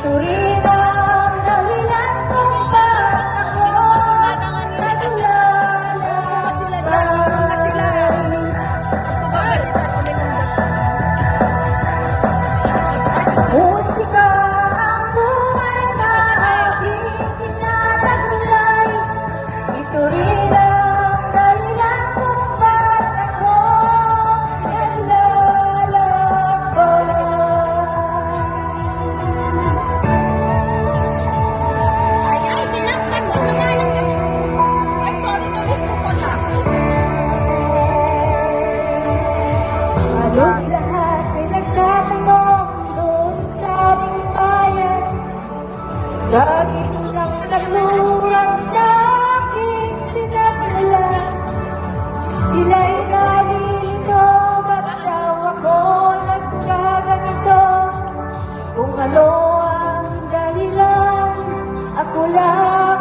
Ito rin ang dahilan kung bakit ako naglalakbay. Musika ang buhay na aking tinataglay. Ito rin ang dahilan kung bakit ako naglalakbay. Ay, tinakpan mo sa ngalan ka. Ay, sorry na po pala. Halos lahat ay nagtatanong doon sa aming bayan. Sa gitnang naglurat na aking pinagdala. Sila'y nalilito, ba't daw ako nagkaganito? Kung ano ang dahilan, ako lang